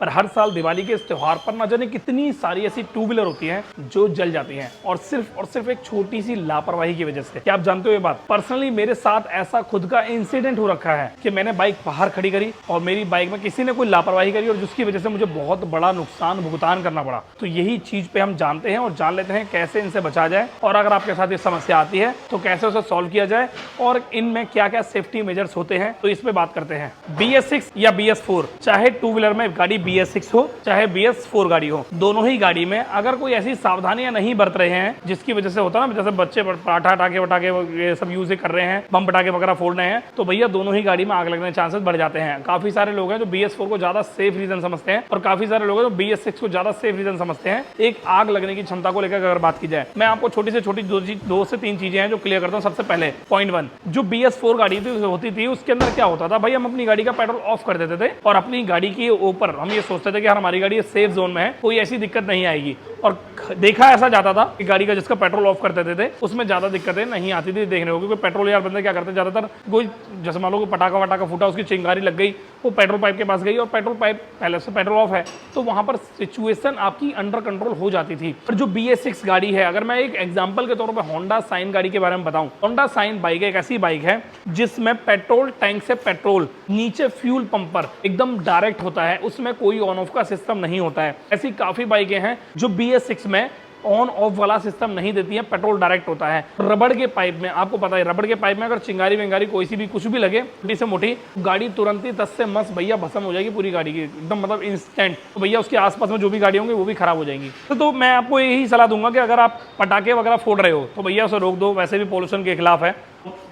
पर हर साल दिवाली के इस त्योहार पर ना जाने कितनी सारी ऐसी टू व्हीलर होती हैं जो जल जाती हैं, और सिर्फ एक छोटी सी लापरवाही की वजह से। क्या आप जानते हो ये बात? पर्सनली मेरे साथ ऐसा खुद का इंसिडेंट हो रखा है कि मैंने बाइक बाहर खड़ी करी और मेरी बाइक में किसी ने कोई लापरवाही करी और जिसकी वजह से मुझे बहुत बड़ा नुकसान भुगतान करना पड़ा। तो यही चीज पे हम जानते हैं और जान लेते हैं कैसे इनसे बचा जाए, और अगर आपके साथ ये समस्या आती है तो कैसे उसे सॉल्व किया जाए और इनमें क्या क्या सेफ्टी मेजर्स होते हैं, तो इस पे बात करते हैं। BS6 या BS4, चाहे टू व्हीलर में गाड़ी BS6 हो चाहे BS4 गाड़ी हो, दोनों ही गाड़ी में अगर कोई ऐसी सावधानियां नहीं बरत रहे हैं जिसकी वजह से होता है ना, जैसे बच्चे पटाखा वटाके ये सब यूज कर रहे हैं, बम पटाखे वगैरह फोड़ रहे हैं, तो भैया दोनों ही गाड़ी में आग लगने के चांसेस बढ़ जाते हैं। काफी सारे लोग हैं जो BS4 को ज्यादा सेफ रीजन समझते हैं और काफी सारे लोग हैं जो BS6 को ज्यादा सेफ रीजन समझते हैं। एक आग लगने की क्षमता को लेकर अगर बात की जाए, मैं आपको छोटी से छोटी दो से तीन चीजें हैं जो क्लियर करता हूं। सबसे पहले पॉइंट 1, जो BS4 गाड़ी होती थी उसके अंदर क्या होता था भाई, हम अपनी गाड़ी का पेट्रोल ऑफ कर देते थे और अपनी गाड़ी के ऊपर हम ये सोचते थे कि यार हमारी गाड़ी सेफ जोन में है, कोई ऐसी दिक्कत नहीं आएगी। और देखा ऐसा जाता था कि गाड़ी का जिसका पेट्रोल ऑफ कर देते थे उसमें ज्यादा दिक्कतें नहीं आती थी देखने को, क्योंकि पेट्रोल यार बंदे क्या करते ज्यादातर, कोई जैसे मान लो कि पटाखा वटाखा फूटा, उसकी चिंगारी लग गई, वो पेट्रोल पाइप के पास गई और पेट्रोल पाइप पहले से पेट्रोल ऑफ है, तो वहां पर सिचुएशन आपकी अंडर कंट्रोल हो जाती थी। पर जो BS6 गाड़ी है, अगर मैं एक एग्जांपल के तौर पर होंडा साइन गाड़ी के बारे में बताऊं, होंडा साइन बाइक एक ऐसी बाइक है जिसमें पेट्रोल टैंक से पेट्रोल नीचे फ्यूल पंप पर एकदम डायरेक्ट होता है, उसमें कोई ऑन ऑफ का सिस्टम नहीं होता है। ऐसी काफी बाइकें हैं जो BS6 में ऑन ऑफ वाला सिस्टम नहीं देती है, पेट्रोल डायरेक्ट होता है। रबड़ के पाइप में आपको पता है, रबड़ के पाइप में अगर चिंगारी विंगारी कोई सी भी कुछ भी लगे छोटी से मोटी, गाड़ी तुरंत ही 10 से मस भैया भस्म हो जाएगी पूरी गाड़ी की, एकदम मतलब इंस्टेंट। तो भैया उसके आसपास में जो भी गाड़ी होंगी वो भी खराब हो जाएंगी। तो मैं आपको यही सलाह दूंगा कि अगर आप पटाखे वगैरह फोड़ रहे हो तो भैया उसे रोक दो, वैसे भी पोल्यूशन के खिलाफ है,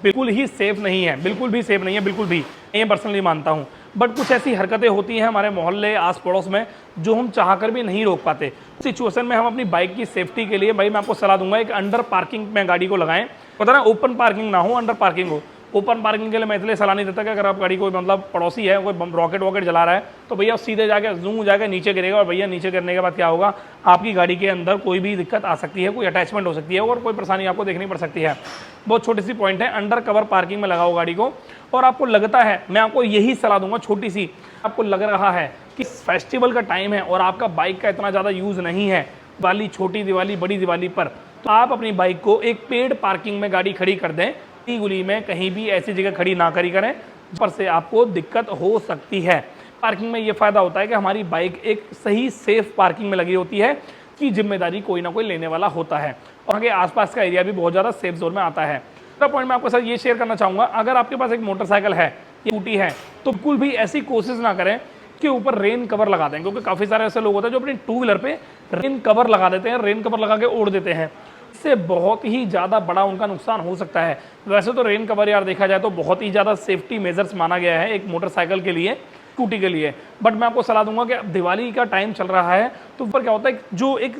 बिल्कुल ही सेफ नहीं है, बिल्कुल भी सेफ नहीं है, बिल्कुल भी। ये पर्सनली मानता हूँ। बट कुछ ऐसी हरकतें होती हैं हमारे मोहल्ले आस पड़ोस में जो हम चाहकर भी नहीं रोक पाते। सिचुएशन में हम अपनी बाइक की सेफ्टी के लिए भाई मैं आपको सलाह दूंगा, एक अंडर पार्किंग में गाड़ी को लगाएं। पता ना, ओपन पार्किंग ना हो, अंडर पार्किंग हो। ओपन पार्किंग के लिए मैं इसलिए सलाह नहीं देता कि अगर आप गाड़ी कोई मतलब पड़ोसी है, कोई रॉकेट वॉकेट जला रहा है, तो भैया सीधे जाके जूम जाकर नीचे गिरेगा, और भैया नीचे गिरने के बाद क्या होगा, आपकी गाड़ी के अंदर कोई भी दिक्कत आ सकती है, कोई अटैचमेंट हो सकती है और कोई परेशानी आपको देखनी पड़ सकती है। बहुत छोटी सी पॉइंट है, अंडर कवर पार्किंग में लगाओ गाड़ी को। और आपको लगता है, मैं आपको यही सलाह दूंगा छोटी सी, आपको लग रहा है कि फेस्टिवल का टाइम है और आपका बाइक का इतना ज़्यादा यूज़ नहीं है, दिवाली, छोटी दिवाली, बड़ी दिवाली पर, तो आप अपनी बाइक को एक पेड पार्किंग में गाड़ी खड़ी कर दें। गुली में कहीं भी ऐसी जगह खड़ी ना करी करें पर से आपको दिक्कत हो सकती है। पार्किंग में ये फायदा होता है कि हमारी बाइक एक सही सेफ पार्किंग में लगी होती है कि जिम्मेदारी कोई ना कोई लेने वाला होता है, और आगे आसपास का एरिया भी बहुत ज़्यादा सेफ जोन में आता है। दूसरा पॉइंट मैं आपके साथ ये शेयर करना चाहूँगा, अगर आपके पास एक मोटरसाइकिल है, स्कूटी है, तो बिल्कुल भी ऐसी कोशिश ना करें कि ऊपर रेन कवर लगा दें, क्योंकि काफ़ी सारे ऐसे लोग होते हैं जो अपनी टू व्हीलर पे रेन कवर लगा देते हैं, रेन कवर लगा के ओढ़ देते हैं। इससे बहुत ही ज़्यादा बड़ा उनका नुकसान हो सकता है। वैसे तो रेन कवर यार देखा जाए तो बहुत ही ज़्यादा सेफ्टी मेजर्स माना गया है एक मोटरसाइकिल के लिए, स्कूटी के लिए। बट मैं आपको सलाह दूंगा कि दिवाली का टाइम चल रहा है, तो ऊपर क्या होता है, जो एक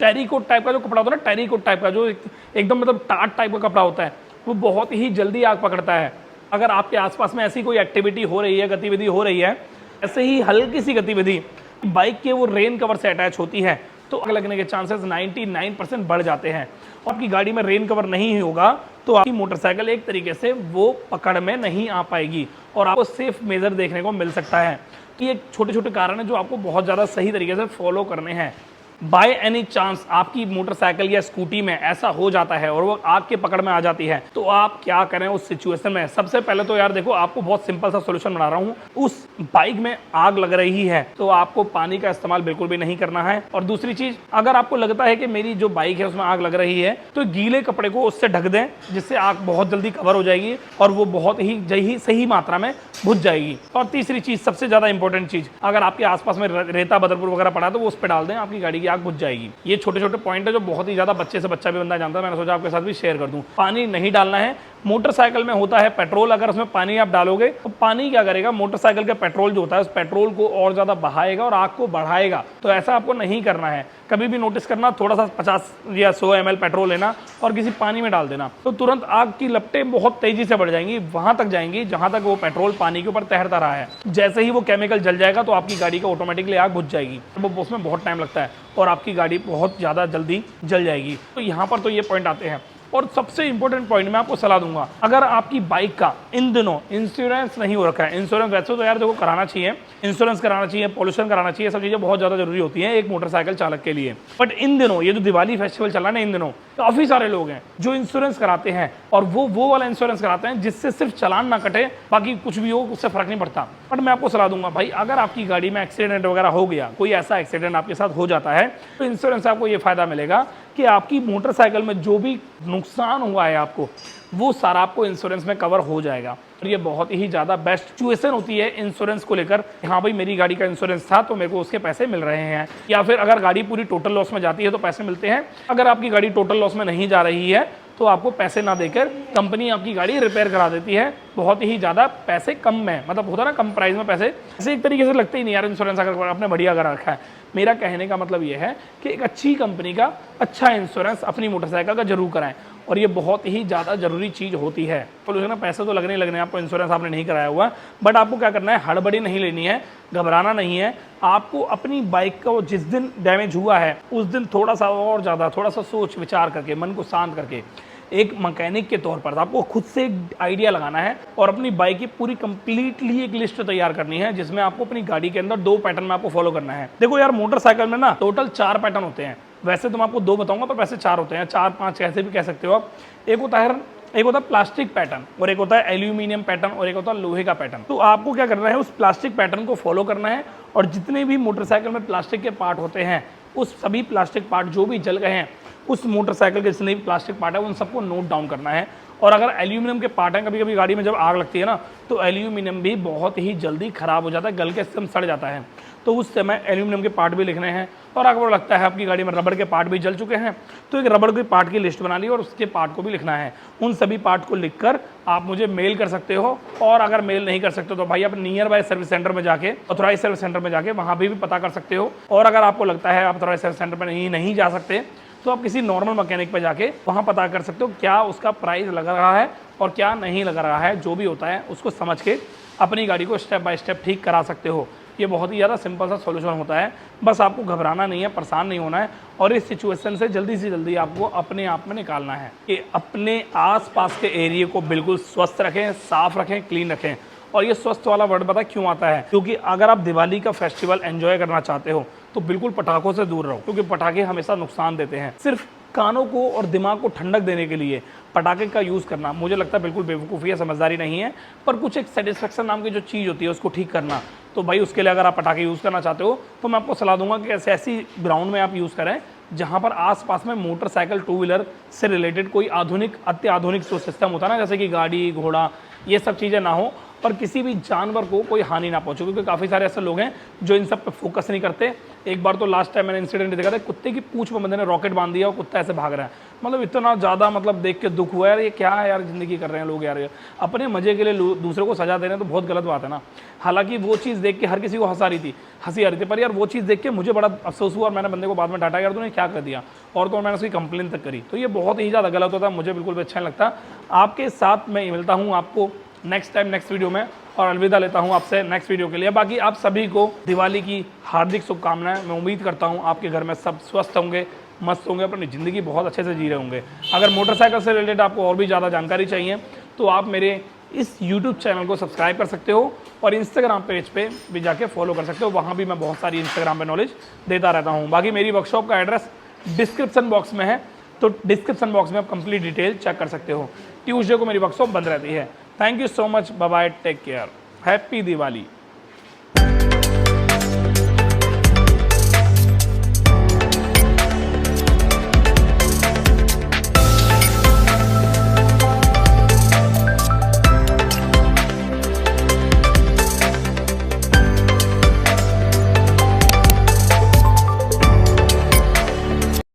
टेरीकोट टाइप का जो कपड़ा होता है ना, टेरीकोट टाइप का जो एकदम मतलब टाट टाइप का कपड़ा होता है, वो बहुत ही जल्दी आग पकड़ता है। अगर आपके आसपास में ऐसी कोई एक्टिविटी हो रही है, गतिविधि हो रही है, ऐसे ही हल्की सी गतिविधि बाइक के वो रेन कवर से अटैच होती है, तो आग लगने के चांसेस 99% बढ़ जाते हैं। और आपकी गाड़ी में रेन कवर नहीं होगा तो आपकी मोटरसाइकिल एक तरीके से वो पकड़ में नहीं आ पाएगी और आपको सेफ मेजर देखने को मिल सकता है। ये छोटे छोटे कारण हैं जो आपको बहुत ज़्यादा सही तरीके से फॉलो करने हैं। बाय एनी चांस आपकी मोटरसाइकिल या स्कूटी में ऐसा हो जाता है और वो आग के पकड़ में आ जाती है, तो आप क्या करें उस सिचुएशन में? सबसे पहले तो यार देखो, आपको बहुत सिंपल सा सॉल्यूशन बना रहा हूँ। उस बाइक में आग लग रही है तो आपको पानी का इस्तेमाल बिल्कुल भी नहीं करना है। और दूसरी चीज, अगर आपको लगता है कि मेरी जो बाइक है उसमें आग लग रही है, तो गीले कपड़े को उससे ढक दें, जिससे आग बहुत जल्दी कवर हो जाएगी और वो बहुत ही सही मात्रा में बुझ जाएगी। और तीसरी चीज, सबसे ज्यादा इंपॉर्टेंट चीज, अगर आपके आसपास में रेता बदरपुर वगैरह पड़ा तो वो उस पर डाल दें, आपकी गाड़ी की आग बुझ जाएगी। ये छोटे छोटे पॉइंट है जो बहुत ही ज्यादा बच्चे से बच्चा भी बंदा जानता है, मैंने सोचा आपके साथ भी शेयर कर दूं। पानी नहीं डालना है। मोटरसाइकिल में होता है पेट्रोल, अगर उसमें पानी आप डालोगे तो पानी क्या करेगा, मोटरसाइकिल का पेट्रोल जो होता है उस पेट्रोल को और ज्यादा बहाएगा और आग को बढ़ाएगा। तो ऐसा आपको नहीं करना है। कभी भी नोटिस करना, थोड़ा सा 50 या 100 ml पेट्रोल लेना और किसी पानी में डाल देना, तो तुरंत आग की लपटें बहुत तेजी से बढ़ जाएंगी, वहां तक जाएंगी जहां तक वो पेट्रोल पानी के ऊपर तैरता रहा है। जैसे ही वो केमिकल जल जाएगा तो आपकी गाड़ी का ऑटोमेटिकली आग बुझ जाएगी। वो उसमें बहुत टाइम लगता है और आपकी गाड़ी बहुत ज्यादा जल्दी जल जाएगी। तो यहाँ पर तो ये पॉइंट आते हैं। और सबसे इंपॉर्टेंट पॉइंट मैं आपको सलाह दूंगा, अगर आपकी बाइक का इन दिनों इंश्योरेंस नहीं हो रखा है, इंश्योरेंस वैसे तो यार देखो कराना चाहिए, इंश्योरेंस कराना चाहिए, पोल्यूशन कराना चाहिए, सब चीजें बहुत ज्यादा जरूरी होती हैं एक मोटरसाइकिल चालक के लिए। बट इन दिनों ये जो दिवाली फेस्टिवल चल रहा है ना, इन दिनों काफी सारे लोग हैं जो इंश्योरेंस कराते हैं और वो वाला इंश्योरेंस कराते हैं जिससे सिर्फ चालान ना कटे, बाकी कुछ भी हो उससे फर्क नहीं पड़ता। बट मैं आपको सलाह दूंगा भाई, अगर आपकी गाड़ी में एक्सीडेंट वगैरह हो गया, कोई ऐसा एक्सीडेंट आपके साथ हो जाता है, तो इंश्योरेंस आपको ये फायदा मिलेगा कि आपकी मोटरसाइकिल में जो भी नुकसान हुआ है आपको, वो सारा आपको इंश्योरेंस में कवर हो जाएगा। और ये बहुत ही ज़्यादा बेस्ट सिचुएशन होती है इंश्योरेंस को लेकर, हाँ भाई मेरी गाड़ी का इंश्योरेंस था तो मेरे को उसके पैसे मिल रहे हैं, या फिर अगर गाड़ी पूरी टोटल लॉस में जाती है तो पैसे मिलते हैं। अगर आपकी गाड़ी टोटल लॉस में नहीं जा रही है तो आपको पैसे ना देकर कंपनी आपकी गाड़ी रिपेयर करा देती है, बहुत ही ज़्यादा पैसे कम में, मतलब होता है ना कम प्राइस में पैसे, ऐसे एक तरीके से लगते ही नहीं यार इंश्योरेंस अगर आपने बढ़िया करा रखा है। मेरा कहने का मतलब ये है कि एक अच्छी कंपनी का अच्छा इंश्योरेंस अपनी मोटरसाइकिल का जरूर कराएं, और ये बहुत ही ज़्यादा जरूरी चीज़ होती है। तो ना पैसे तो लगने ही लगने, आपको इंश्योरेंस आपने नहीं कराया हुआ, बट आपको क्या करना है, हड़बड़ी नहीं लेनी है, घबराना नहीं है। आपको अपनी बाइक का जिस दिन डैमेज हुआ है उस दिन थोड़ा सा और ज़्यादा, थोड़ा सा सोच विचार करके, मन को शांत करके, एक मैकेनिक के तौर पर आपको खुद से एक आइडिया लगाना है और अपनी बाइक की पूरी कंप्लीटली एक लिस्ट तैयार करनी है, जिसमें आपको अपनी गाड़ी के अंदर 2 पैटर्न में आपको फॉलो करना है। देखो यार मोटरसाइकिल में ना टोटल 4 पैटर्न होते हैं, वैसे तो मैं आपको 2 बताऊंगा पर वैसे 4 होते हैं, 4-5 कैसे भी कह सकते हो आप। एक होता है प्लास्टिक पैटर्न, और एक होता है एल्यूमिनियम पैटर्न, और एक होता है लोहे का पैटर्न। तो आपको क्या करना है, उस प्लास्टिक पैटर्न को फॉलो करना है, और जितने भी मोटरसाइकिल में प्लास्टिक के पार्ट होते हैं, उस सभी प्लास्टिक पार्ट जो भी जल गए हैं उस मोटरसाइकिल के जितने भी प्लास्टिक पार्ट है उन सबको नोट डाउन करना है। और अगर एल्यूमिनियम के पार्ट हैं, कभी कभी गाड़ी में जब आग लगती है ना, तो एल्यूमिनियम भी बहुत ही जल्दी खराब हो जाता है, गल के एकदम सड़ जाता है, तो उस समय एल्यूमिनियम के पार्ट भी लिखने हैं। और अगर वो लगता है आपकी गाड़ी में रबड़ के पार्ट भी जल चुके हैं, तो एक रबड़ के पार्ट की लिस्ट बना ली और उसके पार्ट को भी लिखना है। उन सभी पार्ट को लिखकर आप मुझे मेल कर सकते हो, और अगर मेल नहीं कर सकते तो भाई आप नियर बाय सर्विस सेंटर में जाके, ऑथराइज सर्विस सेंटर में जाके वहाँ भी पता कर सकते हो। और अगर आपको लगता है आप ऑथराइज सर्विस सेंटर पर नहीं जा सकते, तो आप किसी नॉर्मल मैकेनिक पे जाके वहाँ पता कर सकते हो क्या उसका प्राइस लग रहा है और क्या नहीं लग रहा है। जो भी होता है उसको समझ के अपनी गाड़ी को स्टेप बाय स्टेप ठीक करा सकते हो। ये बहुत ही ज़्यादा सिंपल सा सॉल्यूशन होता है, बस आपको घबराना नहीं है, परेशान नहीं होना है, और इस सिचुएशन से जल्दी आपको अपने आप में निकालना है कि अपने आसपास के एरिया को बिल्कुल स्वस्थ रखें, साफ रखें, क्लीन रखें। और ये स्वस्थ वाला वर्ड पता क्यों आता है, क्योंकि अगर आप दिवाली का फेस्टिवल एंजॉय करना चाहते हो तो बिल्कुल पटाखों से दूर रहो, क्योंकि पटाखे हमेशा नुकसान देते हैं। सिर्फ कानों को और दिमाग को ठंडक देने के लिए पटाखे का यूज़ करना मुझे लगता है बिल्कुल बेवकूफ़ी है, समझदारी नहीं है। पर कुछ एक सेटिस्फेक्शन नाम की जो चीज़ होती है उसको ठीक करना, तो भाई उसके लिए अगर आप पटाखे यूज़ करना चाहते हो तो मैं आपको सलाह दूंगा कि ऐसी ग्राउंड में आप यूज़ करें जहाँ पर आसपास में मोटरसाइकिल 2 व्हीलर से रिलेटेड कोई आधुनिक अत्याधुनिक जो सिस्टम होता है ना, जैसे कि गाड़ी घोड़ा ये सब चीज़ें ना हो, और किसी भी जानवर को कोई हानि ना पहुंचे, क्योंकि काफ़ी सारे ऐसे लोग हैं जो इन सब पे फोकस नहीं करते। एक बार तो लास्ट टाइम मैंने इंसिडेंट देखा था, कुत्ते की पूंछ में बंदे ने रॉकेट बांध दिया और कुत्ता ऐसे भाग रहा है। मतलब इतना ज़्यादा मतलब देख के दुख हुआ यार, ये क्या है यार ज़िंदगी कर रहे हैं लोग यार, अपने मज़े के लिए दूसरे को सजा दे रहे हैं, तो बहुत गलत बात है ना। हालांकि वो चीज़ देख के हर किसी को हंसी आ रही थी, पर यार वो चीज़ देख के मुझे बड़ा अफसोस हुआ और मैंने बंदे को बाद में डांटा, यार तूने क्या कर दिया, और तो मैंने उसकी कंप्लेन तक करी। तो ये बहुत ही ज़्यादा गलत होता है, मुझे बिल्कुल भी अच्छा नहीं लगता। आपके साथ मैं मिलता हूँ आपको नेक्स्ट टाइम नेक्स्ट वीडियो में, और अलविदा लेता हूं आपसे नेक्स्ट वीडियो के लिए। बाकी आप सभी को दिवाली की हार्दिक शुभकामनाएं। मैं उम्मीद करता हूं आपके घर में सब स्वस्थ होंगे, मस्त होंगे, अपनी ज़िंदगी बहुत अच्छे से जी रहे होंगे। अगर मोटरसाइकिल से रिलेटेड आपको और भी ज़्यादा जानकारी चाहिए तो आप मेरे इस यूट्यूब चैनल को सब्सक्राइब कर सकते हो, और इंस्टाग्राम पेज पे भी जाके फॉलो कर सकते हो, वहाँ भी मैं बहुत सारी इंस्टाग्राम पे नॉलेज देता रहता हूँ। बाकी मेरी वर्कशॉप का एड्रेस डिस्क्रिप्शन बॉक्स में है, तो डिस्क्रिप्शन बॉक्स में आप कंप्लीट डिटेल चेक कर सकते हो। ट्यूसडे को मेरी वर्कशॉप बंद रहती है। Thank you so much, bye bye, take care, happy Diwali.